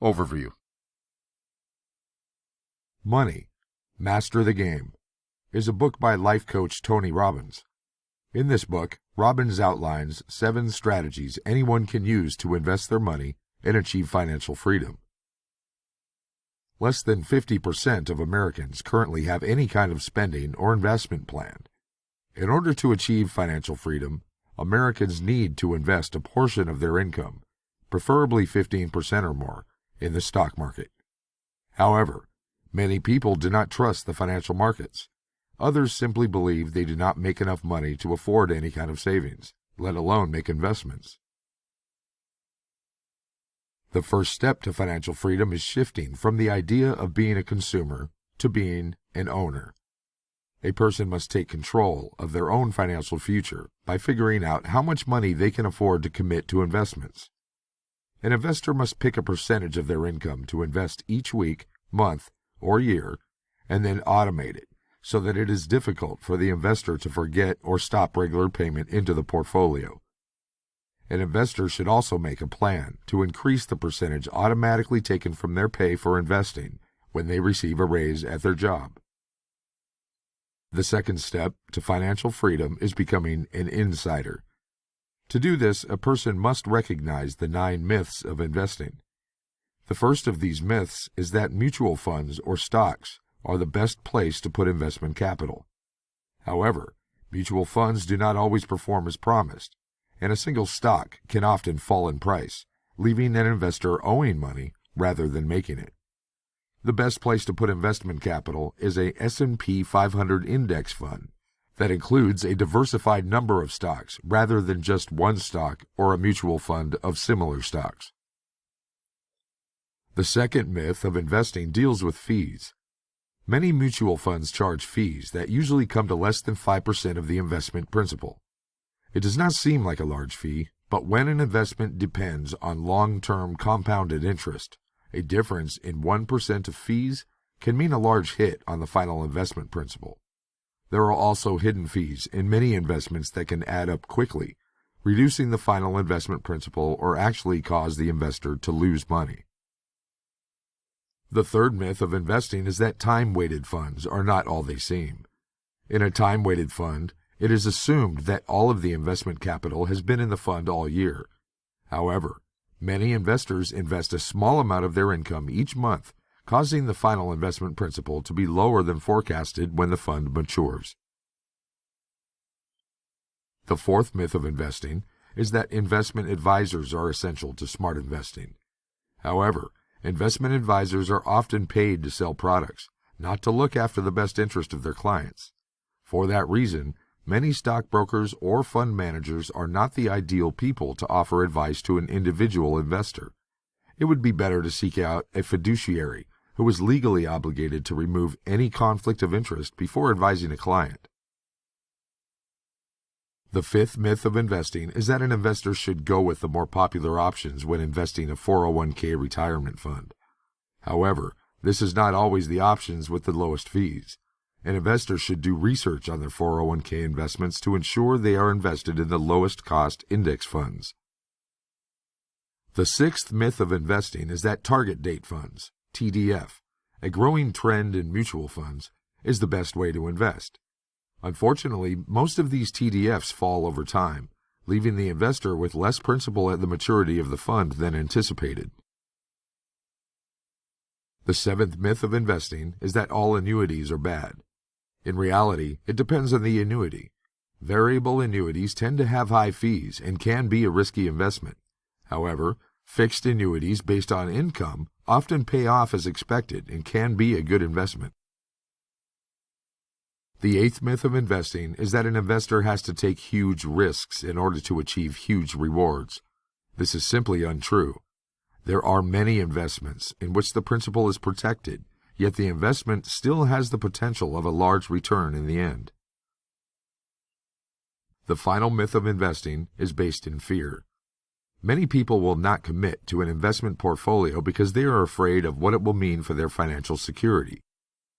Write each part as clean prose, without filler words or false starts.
Overview. Money, Master the Game is a book by life coach Tony Robbins. In this book, Robbins outlines 7 strategies anyone can use to invest their money and achieve financial freedom. Less than 50% of Americans currently have any kind of spending or investment plan. In order to achieve financial freedom, Americans need to invest a portion of their income, preferably 15% or more, in the stock market. However, many people do not trust the financial markets. Others simply believe they do not make enough money to afford any kind of savings, let alone make investments. The first step to financial freedom is shifting from the idea of being a consumer to being an owner. A person must take control of their own financial future by figuring out how much money they can afford to commit to investments. An investor must pick a percentage of their income to invest each week, month, or year, and then automate it so that it is difficult for the investor to forget or stop regular payment into the portfolio. An investor should also make a plan to increase the percentage automatically taken from their pay for investing when they receive a raise at their job. The second step to financial freedom is becoming an insider. To do this, a person must recognize the 9 myths of investing. The first of these myths is that mutual funds or stocks are the best place to put investment capital. However, mutual funds do not always perform as promised, and a single stock can often fall in price, leaving an investor owing money rather than making it. The best place to put investment capital is a S&P 500 index fund that includes a diversified number of stocks rather than just one stock or a mutual fund of similar stocks. The second myth of investing deals with fees. Many mutual funds charge fees that usually come to less than 5% of the investment principal. It does not seem like a large fee, but when an investment depends on long-term compounded interest, a difference in 1% of fees can mean a large hit on the final investment principal. There are also hidden fees in many investments that can add up quickly, reducing the final investment principal or actually cause the investor to lose money. The third myth of investing is that time-weighted funds are not all they seem. In a time-weighted fund, it is assumed that all of the investment capital has been in the fund all year. However, many investors invest a small amount of their income each month, causing the final investment principal to be lower than forecasted when the fund matures. The fourth myth of investing is that investment advisors are essential to smart investing. However, investment advisors are often paid to sell products, not to look after the best interest of their clients. For that reason, many stockbrokers or fund managers are not the ideal people to offer advice to an individual investor. It would be better to seek out a fiduciary who is legally obligated to remove any conflict of interest before advising a client. The fifth myth of investing is that an investor should go with the more popular options when investing a 401k retirement fund. However, this is not always the options with the lowest fees. An investor should do research on their 401k investments to ensure they are invested in the lowest cost index funds. The sixth myth of investing is that target date funds, TDF, a growing trend in mutual funds, is the best way to invest. Unfortunately, most of these TDFs fall over time, leaving the investor with less principal at the maturity of the fund than anticipated. The seventh myth of investing is that all annuities are bad. In reality, it depends on the annuity. Variable annuities tend to have high fees and can be a risky investment. However, fixed annuities based on income often pay off as expected and can be a good investment. The eighth myth of investing is that an investor has to take huge risks in order to achieve huge rewards. This is simply untrue. There are many investments in which the principal is protected, yet the investment still has the potential of a large return in the end. The final myth of investing is based in fear. Many people will not commit to an investment portfolio because they are afraid of what it will mean for their financial security.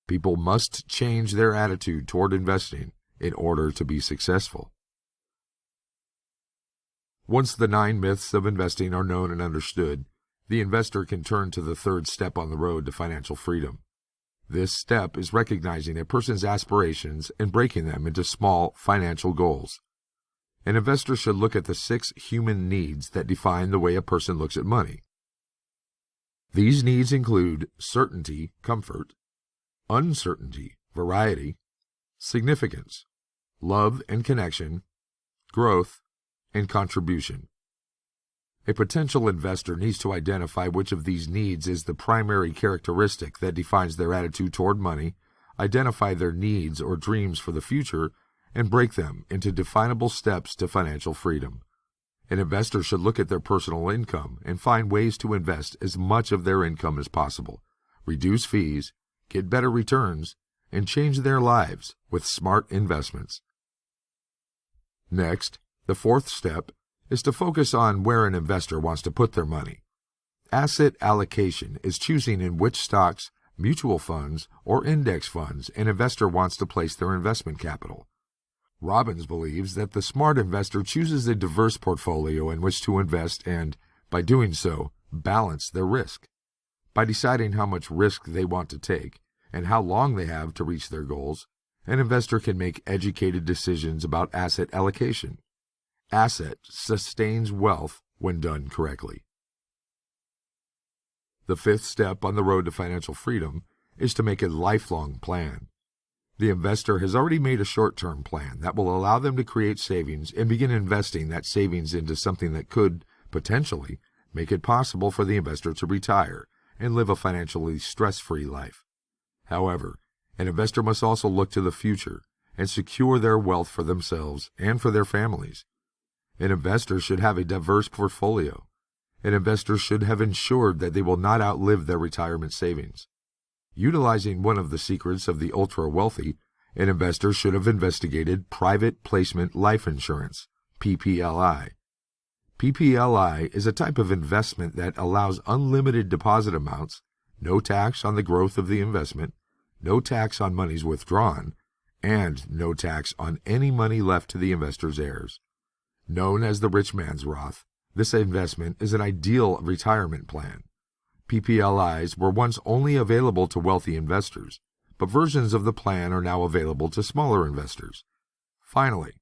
People must change their attitude toward investing in order to be successful. Once the 9 myths of investing are known and understood, the investor can turn to the third step on the road to financial freedom. This step is recognizing a person's aspirations and breaking them into small financial goals. An investor should look at the 6 human needs that define the way a person looks at money. These needs include certainty, comfort; uncertainty, variety; significance, love and connection; growth, and contribution. A potential investor needs to identify which of these needs is the primary characteristic that defines their attitude toward money, identify their needs or dreams for the future, and break them into definable steps to financial freedom. An investor should look at their personal income and find ways to invest as much of their income as possible, reduce fees, get better returns, and change their lives with smart investments. Next, the fourth step is to focus on where an investor wants to put their money. Asset allocation is choosing in which stocks, mutual funds, or index funds an investor wants to place their investment capital. Robbins believes that the smart investor chooses a diverse portfolio in which to invest and, by doing so, balance their risk. By deciding how much risk they want to take and how long they have to reach their goals, an investor can make educated decisions about asset allocation. Asset sustains wealth when done correctly. The fifth step on the road to financial freedom is to make a lifelong plan. The investor has already made a short-term plan that will allow them to create savings and begin investing that savings into something that could, potentially, make it possible for the investor to retire and live a financially stress-free life. However, an investor must also look to the future and secure their wealth for themselves and for their families. An investor should have a diverse portfolio. An investor should have ensured that they will not outlive their retirement savings. Utilizing one of the secrets of the ultra-wealthy, an investor should have investigated private placement life insurance, PPLI. PPLI is a type of investment that allows unlimited deposit amounts, no tax on the growth of the investment, no tax on monies withdrawn, and no tax on any money left to the investor's heirs. Known as the rich man's Roth, this investment is an ideal retirement plan. PPLIs were once only available to wealthy investors, but versions of the plan are now available to smaller investors. Finally,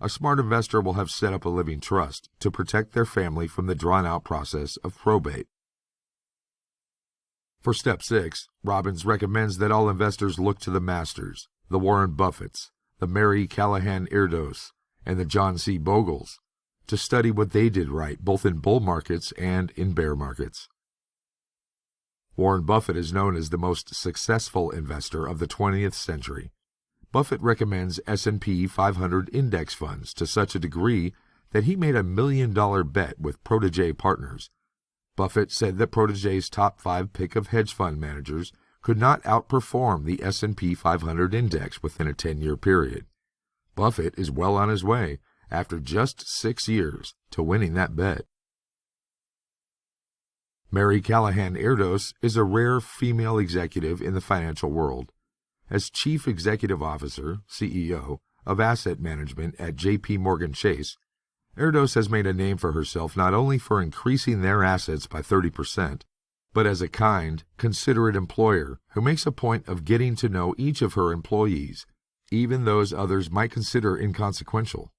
a smart investor will have set up a living trust to protect their family from the drawn-out process of probate. For Step 6, Robbins recommends that all investors look to the masters, the Warren Buffetts, the Mary Callahan Erdos, and the John C. Bogles, to study what they did right both in bull markets and in bear markets. Warren Buffett is known as the most successful investor of the 20th century. Buffett recommends S&P 500 index funds to such a degree that he made a $1 million bet with Protégé Partners. Buffett said that Protégé's top 5 pick of hedge fund managers could not outperform the S&P 500 index within a 10-year period. Buffett is well on his way, after just 6 years, to winning that bet. Mary Callahan Erdos is a rare female executive in the financial world. As Chief Executive Officer, CEO, of Asset Management at J.P. Morgan Chase, Erdos has made a name for herself not only for increasing their assets by 30%, but as a kind, considerate employer who makes a point of getting to know each of her employees, even those others might consider inconsequential.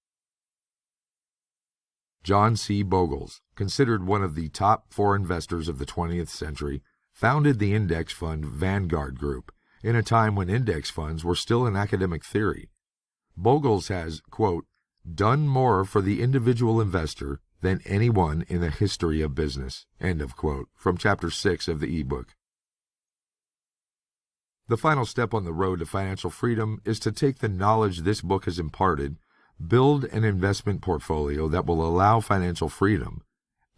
John C. Bogles, considered one of the top 4 investors of the 20th century, founded the index fund Vanguard Group in a time when index funds were still an academic theory. Bogles has, quote, done more for the individual investor than anyone in the history of business, end of quote, from Chapter 6 of the ebook. The final step on the road to financial freedom is to take the knowledge this book has imparted, build an investment portfolio that will allow financial freedom,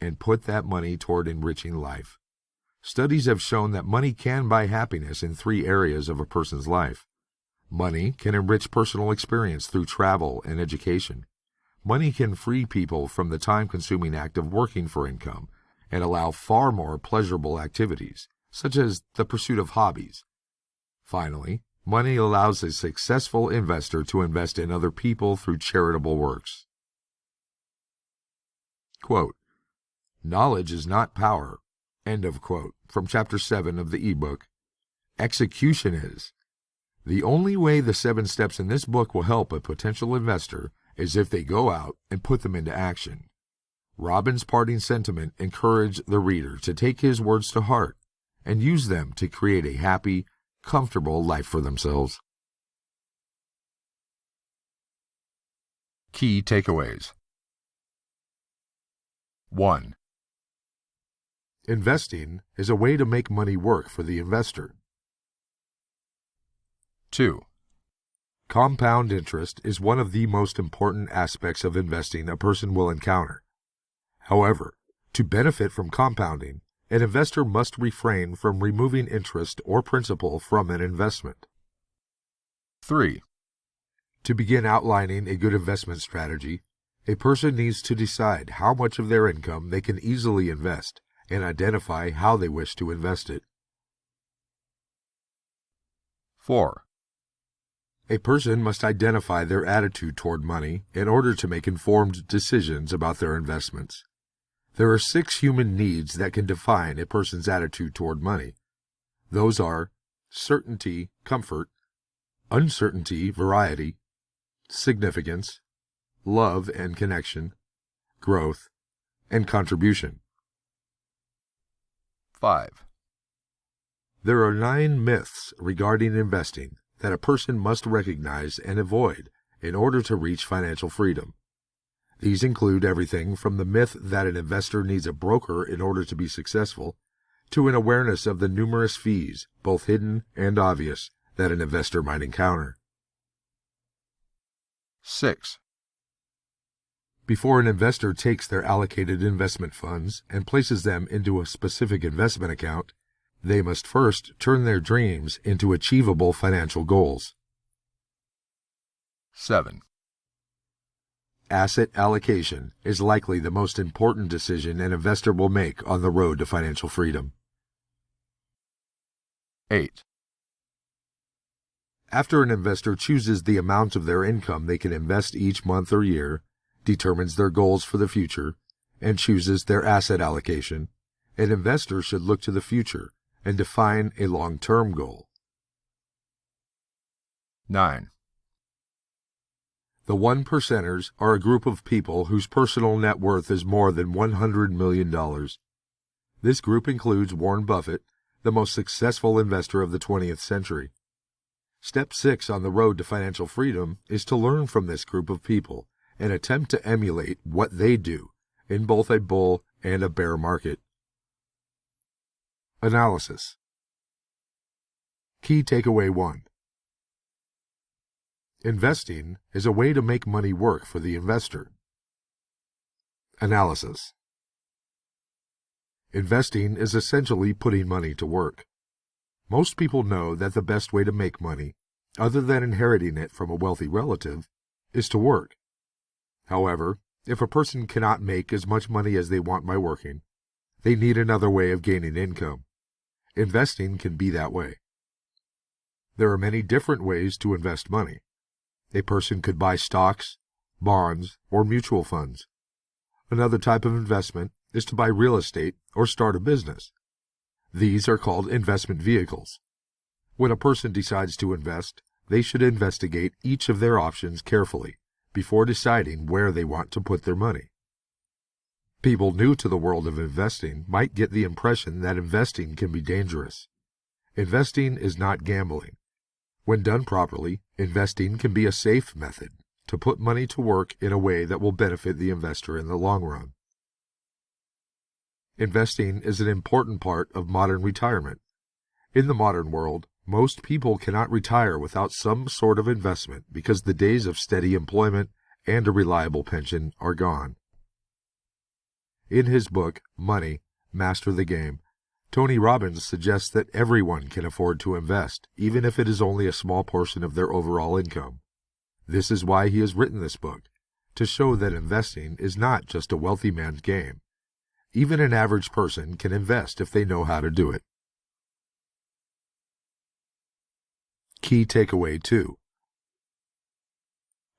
and put that money toward enriching life. Studies have shown that money can buy happiness in 3 areas of a person's life. Money can enrich personal experience through travel and education. Money can free people from the time-consuming act of working for income and allow far more pleasurable activities, such as the pursuit of hobbies. Finally, money allows a successful investor to invest in other people through charitable works. Quote, knowledge is not power. End of quote. From Chapter 7 of the ebook, Execution is. The only way the 7 steps in this book will help a potential investor is if they go out and put them into action. Robbins' parting sentiment encouraged the reader to take his words to heart and use them to create a happy, comfortable life for themselves. Key takeaways. 1. Investing is a way to make money work for the investor. 2. Compound interest is one of the most important aspects of investing a person will encounter. However, to benefit from compounding, an investor must refrain from removing interest or principal from an investment. 3. To begin outlining a good investment strategy, a person needs to decide how much of their income they can easily invest and identify how they wish to invest it. 4. A person must identify their attitude toward money in order to make informed decisions about their investments. There are 6 human needs that can define a person's attitude toward money. Those are certainty, comfort; uncertainty, variety; significance; love and connection; growth; and contribution. 5. There are 9 myths regarding investing that a person must recognize and avoid in order to reach financial freedom. These include everything from the myth that an investor needs a broker in order to be successful, to an awareness of the numerous fees, both hidden and obvious, that an investor might encounter. 6. Before an investor takes their allocated investment funds and places them into a specific investment account, they must first turn their dreams into achievable financial goals. 7. Asset allocation is likely the most important decision an investor will make on the road to financial freedom. 8. After an investor chooses the amount of their income they can invest each month or year, determines their goals for the future, and chooses their asset allocation, an investor should look to the future and define a long-term goal. 9. The 1%ers are a group of people whose personal net worth is more than $100 million. This group includes Warren Buffett, the most successful investor of the 20th century. Step 6 on the road to financial freedom is to learn from this group of people and attempt to emulate what they do in both a bull and a bear market. Analysis. Key takeaway 1. Investing is a way to make money work for the investor. Analysis. Investing is essentially putting money to work. Most people know that the best way to make money, other than inheriting it from a wealthy relative, is to work. However, if a person cannot make as much money as they want by working, they need another way of gaining income. Investing can be that way. There are many different ways to invest money. A person could buy stocks, bonds, or mutual funds. Another type of investment is to buy real estate or start a business. These are called investment vehicles. When a person decides to invest, they should investigate each of their options carefully before deciding where they want to put their money. People new to the world of investing might get the impression that investing can be dangerous. Investing is not gambling. When done properly, investing can be a safe method to put money to work in a way that will benefit the investor in the long run. Investing is an important part of modern retirement. In the modern world, most people cannot retire without some sort of investment because the days of steady employment and a reliable pension are gone. In his book, Money, Master the Game, Tony Robbins suggests that everyone can afford to invest, even if it is only a small portion of their overall income. This is why he has written this book, to show that investing is not just a wealthy man's game. Even an average person can invest if they know how to do it. Key takeaway 2.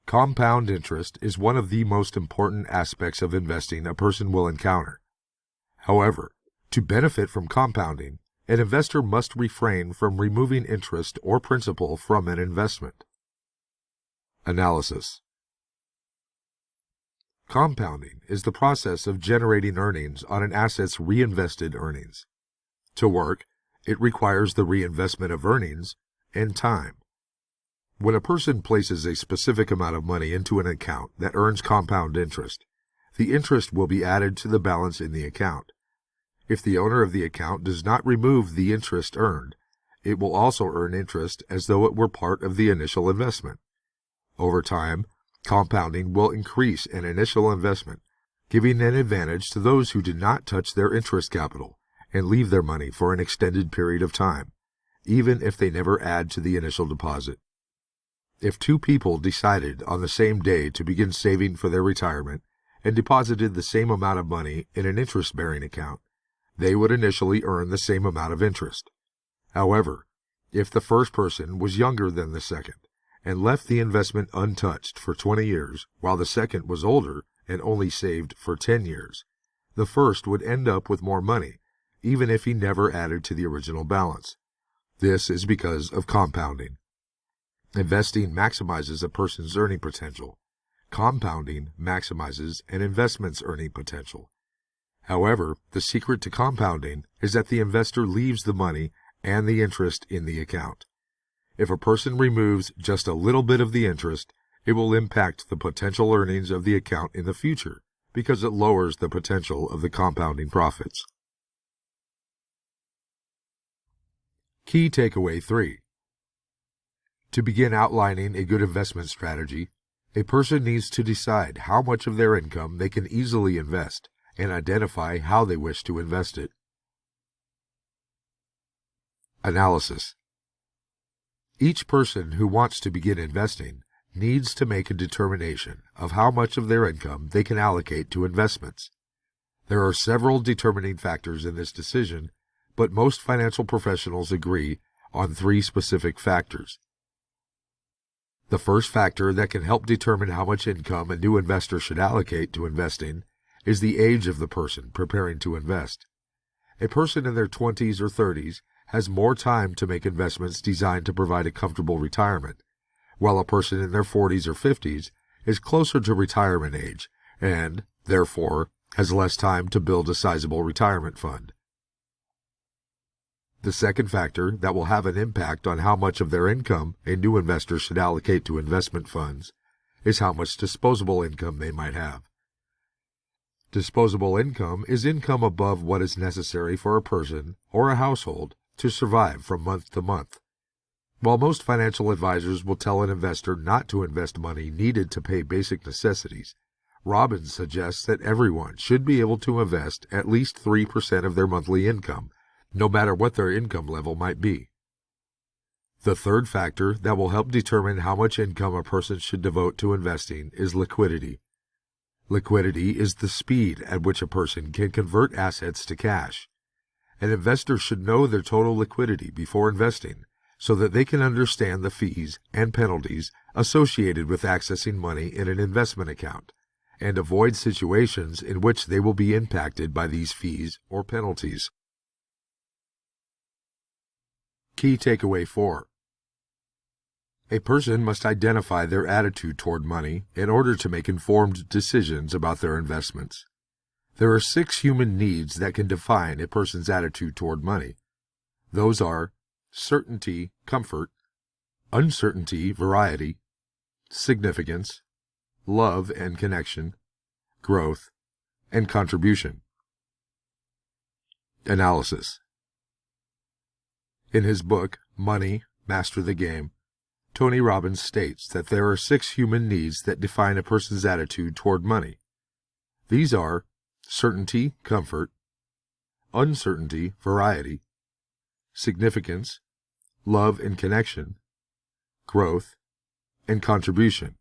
Compound interest is one of the most important aspects of investing a person will encounter. However, To benefit from compounding, an investor must refrain from removing interest or principal from an investment. Analysis. Compounding is the process of generating earnings on an asset's reinvested earnings. To work, it requires the reinvestment of earnings and time. When a person places a specific amount of money into an account that earns compound interest, the interest will be added to the balance in the account. If the owner of the account does not remove the interest earned, it will also earn interest as though it were part of the initial investment. Over time, compounding will increase an initial investment, giving an advantage to those who did not touch their interest capital and leave their money for an extended period of time, even if they never add to the initial deposit. If two people decided on the same day to begin saving for their retirement and deposited the same amount of money in an interest-bearing account, they would initially earn the same amount of interest. However, if the first person was younger than the second and left the investment untouched for 20 years, while the second was older and only saved for 10 years, the first would end up with more money, even if he never added to the original balance. This is because of compounding. Investing maximizes a person's earning potential. Compounding maximizes an investment's earning potential. However, the secret to compounding is that the investor leaves the money and the interest in the account. If a person removes just a little bit of the interest, it will impact the potential earnings of the account in the future because it lowers the potential of the compounding profits. Key Takeaway 3. To begin outlining a good investment strategy, a person needs to decide how much of their income they can easily invest and identify how they wish to invest it. Analysis. Each person who wants to begin investing needs to make a determination of how much of their income they can allocate to investments. There are several determining factors in this decision, but most financial professionals agree on 3 specific factors. The first factor that can help determine how much income a new investor should allocate to investing is the age of the person preparing to invest. A person in their 20s or 30s has more time to make investments designed to provide a comfortable retirement, while a person in their 40s or 50s is closer to retirement age and, therefore, has less time to build a sizable retirement fund. The second factor that will have an impact on how much of their income a new investor should allocate to investment funds is how much disposable income they might have. Disposable income is income above what is necessary for a person or a household to survive from month to month. While most financial advisors will tell an investor not to invest money needed to pay basic necessities, Robbins suggests that everyone should be able to invest at least 3% of their monthly income, no matter what their income level might be. The third factor that will help determine how much income a person should devote to investing is liquidity. Liquidity is the speed at which a person can convert assets to cash. An investor should know their total liquidity before investing so that they can understand the fees and penalties associated with accessing money in an investment account and avoid situations in which they will be impacted by these fees or penalties. Key Takeaway 4. A person must identify their attitude toward money in order to make informed decisions about their investments. There are 6 human needs that can define a person's attitude toward money. Those are certainty, comfort; uncertainty, variety; significance; love and connection; growth; and contribution. Analysis. In his book, Money, Master the Game, Tony Robbins states that there are 6 human needs that define a person's attitude toward money. These are certainty, comfort; uncertainty, variety; significance, love and connection; growth; and contribution.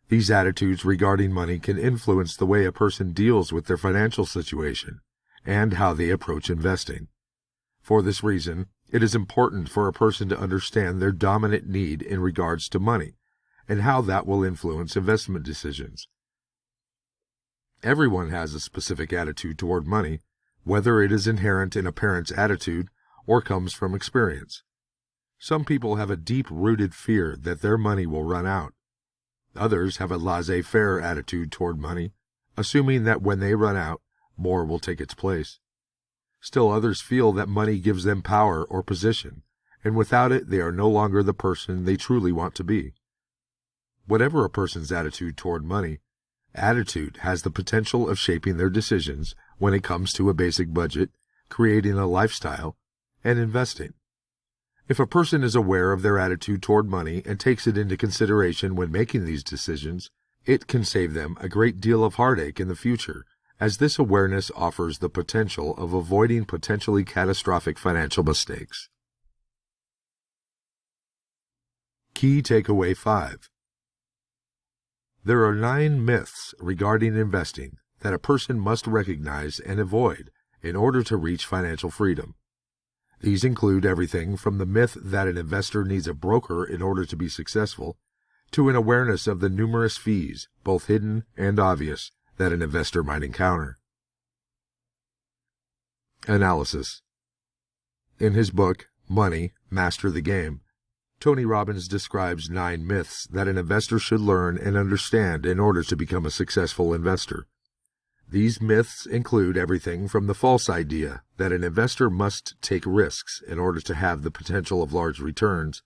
These attitudes regarding money can influence the way a person deals with their financial situation and how they approach investing. For this reason, it is important for a person to understand their dominant need in regards to money and how that will influence investment decisions. Everyone has a specific attitude toward money, whether it is inherent in a parent's attitude or comes from experience. Some people have a deep-rooted fear that their money will run out. Others have a laissez-faire attitude toward money, assuming that when they run out, more will take its place. Still others feel that money gives them power or position, and without it they are no longer the person they truly want to be. Whatever a person's attitude toward money, attitude has the potential of shaping their decisions when it comes to a basic budget, creating a lifestyle, and investing. If a person is aware of their attitude toward money and takes it into consideration when making these decisions, it can save them a great deal of heartache in the future, as this awareness offers the potential of avoiding potentially catastrophic financial mistakes. Key Takeaway 5. There are 9 myths regarding investing that a person must recognize and avoid in order to reach financial freedom. These include everything from the myth that an investor needs a broker in order to be successful, to an awareness of the numerous fees, both hidden and obvious, that an investor might encounter. Analysis. In his book, Money, Master the Game, Tony Robbins describes 9 myths that an investor should learn and understand in order to become a successful investor. These myths include everything from the false idea that an investor must take risks in order to have the potential of large returns,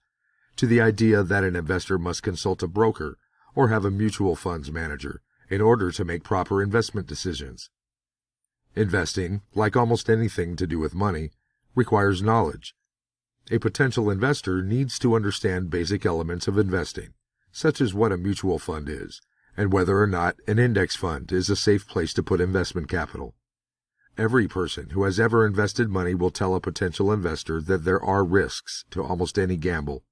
to the idea that an investor must consult a broker or have a mutual funds manager in order to make proper investment decisions. Investing, like almost anything to do with money, requires knowledge. A potential investor needs to understand basic elements of investing, such as what a mutual fund is, and whether or not an index fund is a safe place to put investment capital. Every person who has ever invested money will tell a potential investor that there are risks to almost any gamble.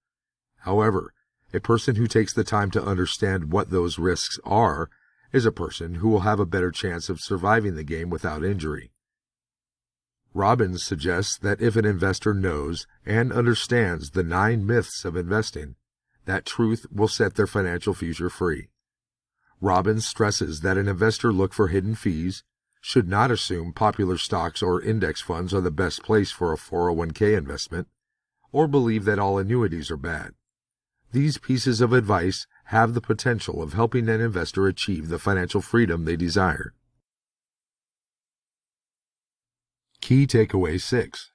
However, a person who takes the time to understand what those risks are is a person who will have a better chance of surviving the game without injury. Robbins suggests that if an investor knows and understands the 9 myths of investing, that truth will set their financial future free. Robbins stresses that an investor look for hidden fees, should not assume popular stocks or index funds are the best place for a 401k investment, or believe that all annuities are bad. These pieces of advice have the potential of helping an investor achieve the financial freedom they desire. Key Takeaway 6.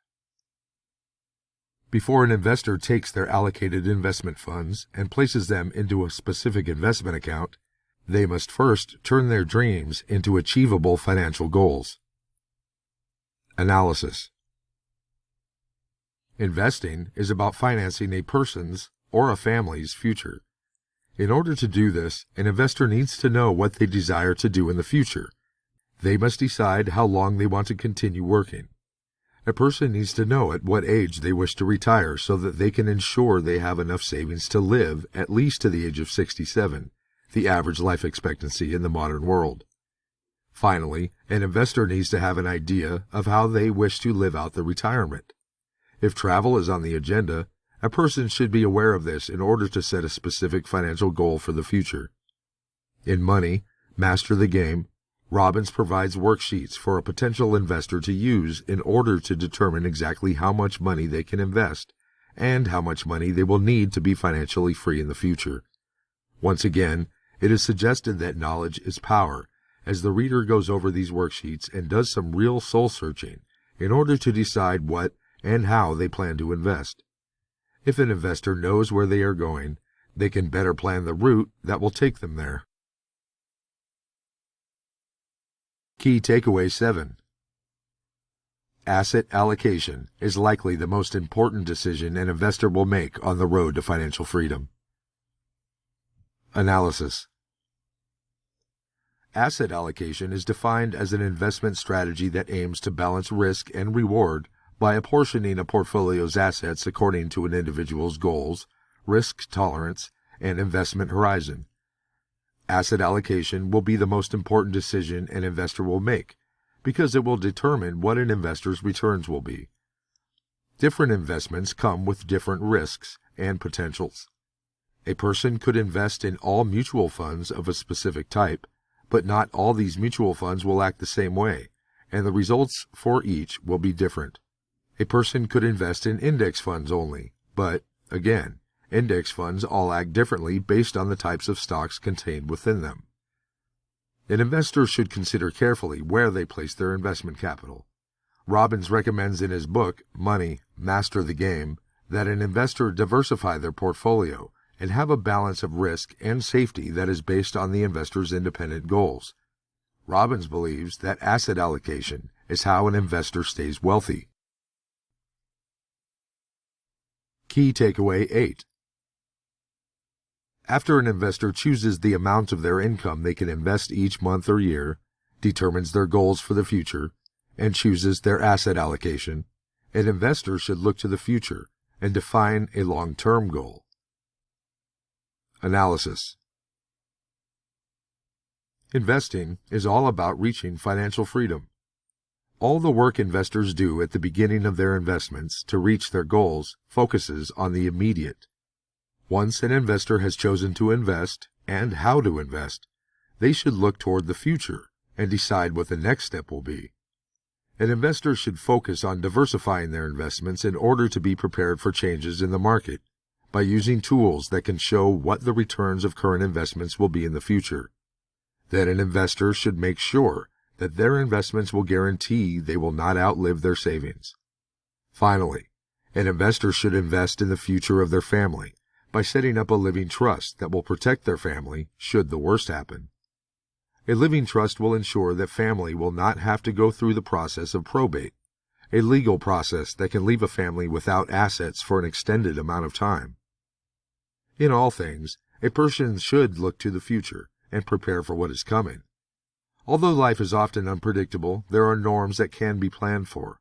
Before an investor takes their allocated investment funds and places them into a specific investment account, they must first turn their dreams into achievable financial goals. Analysis. Investing is about financing a person's or a family's future. In order to do this, an investor needs to know what they desire to do in the future. They must decide how long they want to continue working. A person needs to know at what age they wish to retire so that they can ensure they have enough savings to live at least to the age of 67, the average life expectancy in the modern world. Finally, an investor needs to have an idea of how they wish to live out the retirement. If travel is on the agenda, a person should be aware of this in order to set a specific financial goal for the future. In Money, Master the Game, Robbins provides worksheets for a potential investor to use in order to determine exactly how much money they can invest and how much money they will need to be financially free in the future. Once again, it is suggested that knowledge is power, as the reader goes over these worksheets and does some real soul-searching in order to decide what and how they plan to invest. If an investor knows where they are going, they can better plan the route that will take them there. Key Takeaway 7. Asset allocation is likely the most important decision an investor will make on the road to financial freedom. Analysis. Asset allocation is defined as an investment strategy that aims to balance risk and reward by apportioning a portfolio's assets according to an individual's goals, risk tolerance, and investment horizon. Asset allocation will be the most important decision an investor will make because it will determine what an investor's returns will be. Different investments come with different risks and potentials. A person could invest in all mutual funds of a specific type, but not all these mutual funds will act the same way, and the results for each will be different. A person could invest in index funds only, but, again, index funds all act differently based on the types of stocks contained within them. An investor should consider carefully where they place their investment capital. Robbins recommends in his book, Money, Master the Game, that an investor diversify their portfolio and have a balance of risk and safety that is based on the investor's independent goals. Robbins believes that asset allocation is how an investor stays wealthy. Key Takeaway 8. After an investor chooses the amount of their income they can invest each month or year, determines their goals for the future, and chooses their asset allocation, an investor should look to the future and define a long-term goal. Analysis. Investing is all about reaching financial freedom. All the work investors do at the beginning of their investments to reach their goals focuses on the immediate. Once an investor has chosen to invest and how to invest, they should look toward the future and decide what the next step will be. An investor should focus on diversifying their investments in order to be prepared for changes in the market by using tools that can show what the returns of current investments will be in the future. Then an investor should make sure that their investments will guarantee they will not outlive their savings. Finally, an investor should invest in the future of their family by setting up a living trust that will protect their family should the worst happen. A living trust will ensure that family will not have to go through the process of probate, a legal process that can leave a family without assets for an extended amount of time. In all things, a person should look to the future and prepare for what is coming. Although life is often unpredictable, there are norms that can be planned for.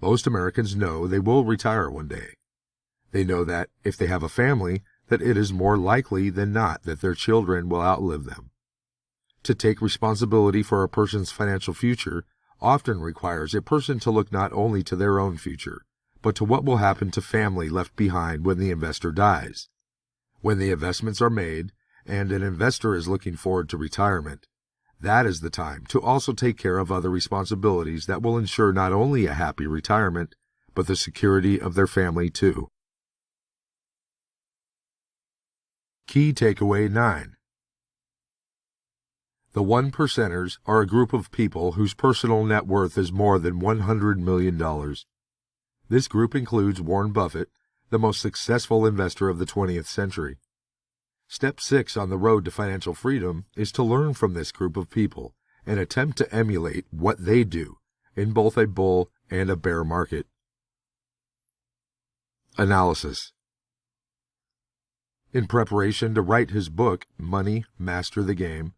Most Americans know they will retire one day. They know that, if they have a family, that it is more likely than not that their children will outlive them. To take responsibility for a person's financial future often requires a person to look not only to their own future, but to what will happen to family left behind when the investor dies. When the investments are made, and an investor is looking forward to retirement, that is the time to also take care of other responsibilities that will ensure not only a happy retirement, but the security of their family too. Key Takeaway 9. The 1%ers are a group of people whose personal net worth is more than $100 million. This group includes Warren Buffett, the most successful investor of the 20th century. Step 6 on the road to financial freedom is to learn from this group of people and attempt to emulate what they do in both a bull and a bear market. Analysis. In preparation to write his book, Money, Master the Game,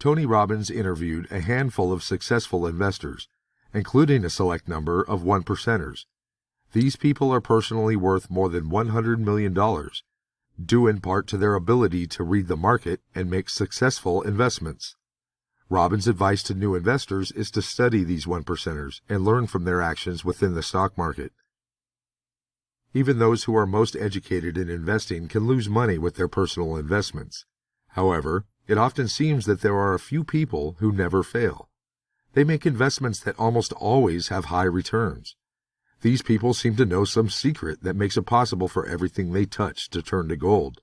Tony Robbins interviewed a handful of successful investors, including a select number of 1%ers. These people are personally worth more than $100 million, due in part to their ability to read the market and make successful investments. Robbins' advice to new investors is to study these 1%ers and learn from their actions within the stock market. Even those who are most educated in investing can lose money with their personal investments. However, it often seems that there are a few people who never fail. They make investments that almost always have high returns. These people seem to know some secret that makes it possible for everything they touch to turn to gold.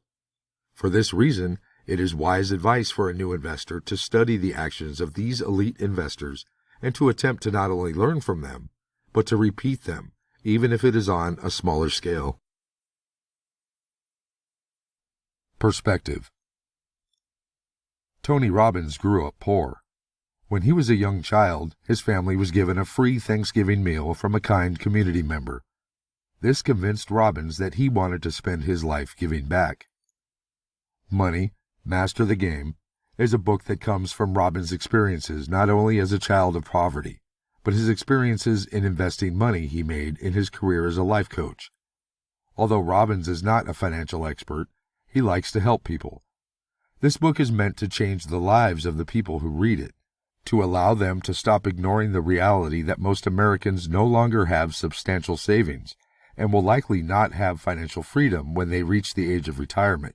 For this reason, it is wise advice for a new investor to study the actions of these elite investors and to attempt to not only learn from them, but to repeat them, even if it is on a smaller scale. Perspective. Tony Robbins grew up poor. When he was a young child, his family was given a free Thanksgiving meal from a kind community member. This convinced Robbins that he wanted to spend his life giving back. Money, Master the Game is a book that comes from Robbins' experiences not only as a child of poverty, but his experiences in investing money he made in his career as a life coach. Although Robbins is not a financial expert, he likes to help people. This book is meant to change the lives of the people who read it, to allow them to stop ignoring the reality that most Americans no longer have substantial savings and will likely not have financial freedom when they reach the age of retirement.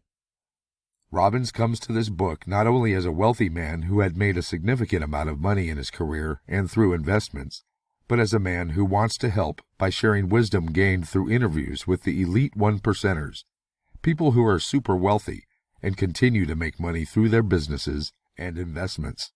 Robbins comes to this book not only as a wealthy man who had made a significant amount of money in his career and through investments, but as a man who wants to help by sharing wisdom gained through interviews with the elite 1%ers, people who are super wealthy and continue to make money through their businesses and investments.